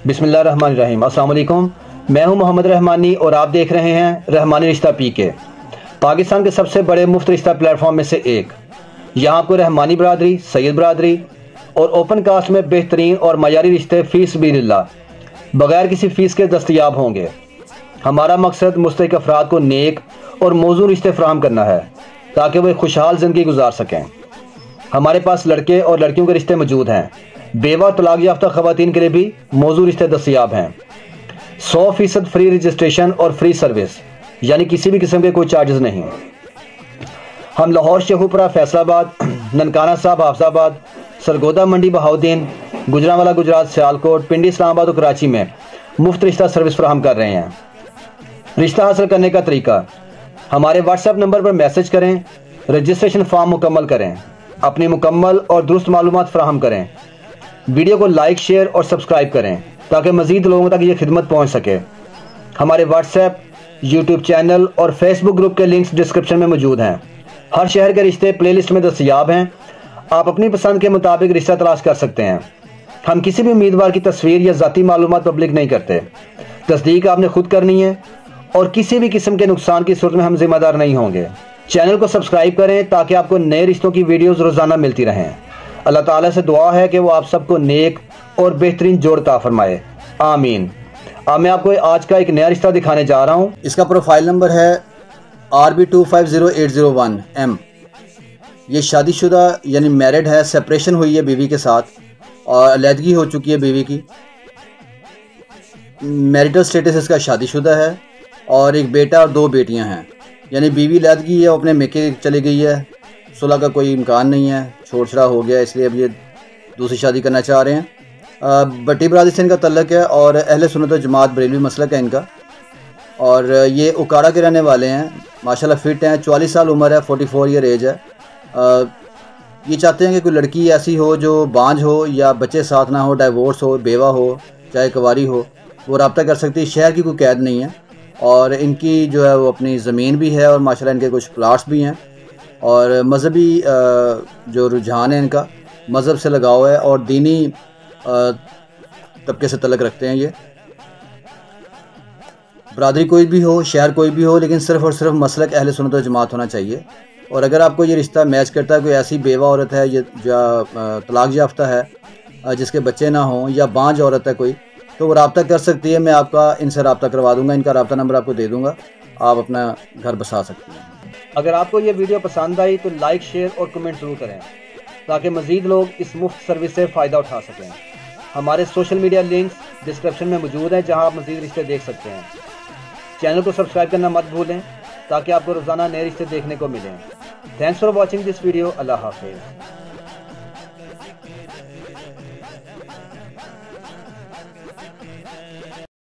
बिस्मिल्लाहिर्रहमानिर्रहीम। अस्सलाम वालेकुम। मैं हूं मोहम्मद रहमानी और आप देख रहे हैं रहमानी रिश्ता पीके, पाकिस्तान के सबसे बड़े मुफ्त रिश्ता प्लेटफॉर्म में से एक। यहां आपको रहमानी बरादरी, सैयद बरादरी और ओपन कास्ट में बेहतरीन और मयारी रिश्ते फ़ीस बिल्लाह बगैर किसी फ़ीस के दस्तयाब होंगे। हमारा मकसद मुस्तहिक अफराद को नेक और मौजूद रिश्ते फराहम करना है ताकि वे खुशहाल ज़िंदगी गुजार सकें। हमारे पास लड़के और लड़कियों के रिश्ते मौजूद हैं। बेवा और तलाक याफ्ता ख़वातीन के लिए भी मौजूद रिश्ते दस्तयाब हैं। 100% फ्री रजिस्ट्रेशन और फ्री सर्विस, यानी किसी भी किस्म के कोई चार्जेस नहीं। हम लाहौर, शेखुपुरा, फैसलाबाद, ननकाना साहब, हाफजाबाद, सरगोदा मंडी, बहाउद्दीन, गुजरांवाला गुजरात, सियालकोट, पिंडी, इस्लामाबाद और कराची में मुफ्त रिश्ता सर्विस फराहम कर रहे हैं। रिश्ता हासिल करने का तरीका: हमारे व्हाट्सएप नंबर पर मैसेज करें, रजिस्ट्रेशन फॉर्म मुकम्मल करें, अपनी मुकम्मल और दुरुस्त मालूमात फराहम करें, वीडियो को लाइक, शेयर और सब्सक्राइब करें ताकि मज़ीद लोगों तक ये खिदमत पहुंच सके। हमारे व्हाट्सएप, यूट्यूब चैनल और फेसबुक ग्रुप के लिंक्स डिस्क्रिप्शन में मौजूद हैं। हर शहर के रिश्ते प्लेलिस्ट में दस्तयाब हैं। आप अपनी पसंद के मुताबिक रिश्ता तलाश कर सकते हैं। हम किसी भी उम्मीदवार की तस्वीर या ज़ाती मालूमात पब्लिक नहीं करते। तस्दीक आपने खुद करनी है और किसी भी किस्म के नुकसान की सूरत में हम जिम्मेदार नहीं होंगे। चैनल को सब्सक्राइब करें ताकि आपको नए रिश्तों की वीडियोज़ रोज़ाना मिलती रहें। अल्लाह ताला से दुआ है कि वो आप सबको नेक और बेहतरीन जोड़ अता फरमाए, आमीन। अब मैं आपको आज का एक नया रिश्ता दिखाने जा रहा हूँ। इसका प्रोफाइल नंबर है RB250801M। ये शादीशुदा यानी मैरिड है, सेपरेशन हुई है बीवी के साथ और अलहदगी हो चुकी है बीवी की। मैरिटल स्टेटस इसका शादीशुदा है और एक बेटा और 2 बेटियां हैं। यानी बीवी अलहदगी है, वो अपने मेके चली गई है, सुलह का कोई इम्कान नहीं है, छोड़ छड़ा हो गया, इसलिए अब ये दूसरी शादी करना चाह रहे हैं। भट्टी बरादरी से इनका तल्लक है और अहले सुन्नत व जमात बरेलवी मसलक है इनका। और ये उकाड़ा के रहने वाले हैं, माशाल्लाह फिट हैं, 44 साल उम्र है, 44 ईयर एज है। ये चाहते हैं कि कोई लड़की ऐसी हो जो बांझ हो या बच्चे साथ ना हो, डाइवोर्स हो, बेवा हो, चाहे कुंवारी हो, वो रब्ता कर सकती है। शहर की कोई कैद नहीं है और इनकी जो है वो अपनी ज़मीन भी है और माशाल्लाह इनके कुछ प्लाट्स भी हैं। और मज़हबी जो रुझान है इनका, मज़हब से लगाव है और दीनी तबके से तल्लक रखते हैं। ये बरादरी कोई भी हो, शहर कोई भी हो, लेकिन सिर्फ़ और सिर्फ मसलक अहले सुन्नत व जमात होना चाहिए। और अगर आपको ये रिश्ता मैच करता है, कोई ऐसी बेवा औरत है या तलाक याफ्ता है जिसके बच्चे ना हों या बांझ औरत है कोई, तो वो रब्ता कर सकती है। मैं आपका इनसे रब्ता करवा दूँगा, इनका रब्ता नंबर आपको दे दूँगा, आप अपना घर बसा सकते हैं। अगर आपको ये वीडियो पसंद आई तो लाइक, शेयर और कमेंट ज़रूर करें ताकि मज़ीद लोग इस मुफ्त सर्विस से फ़ायदा उठा सकें। हमारे सोशल मीडिया लिंक्स डिस्क्रिप्शन में मौजूद हैं जहां आप मज़ीद रिश्ते देख सकते हैं। चैनल को सब्सक्राइब करना मत भूलें ताकि आपको रोज़ाना नए रिश्ते देखने को मिलें। Thanks for watching this video. अल्लाह हाफ़िज़।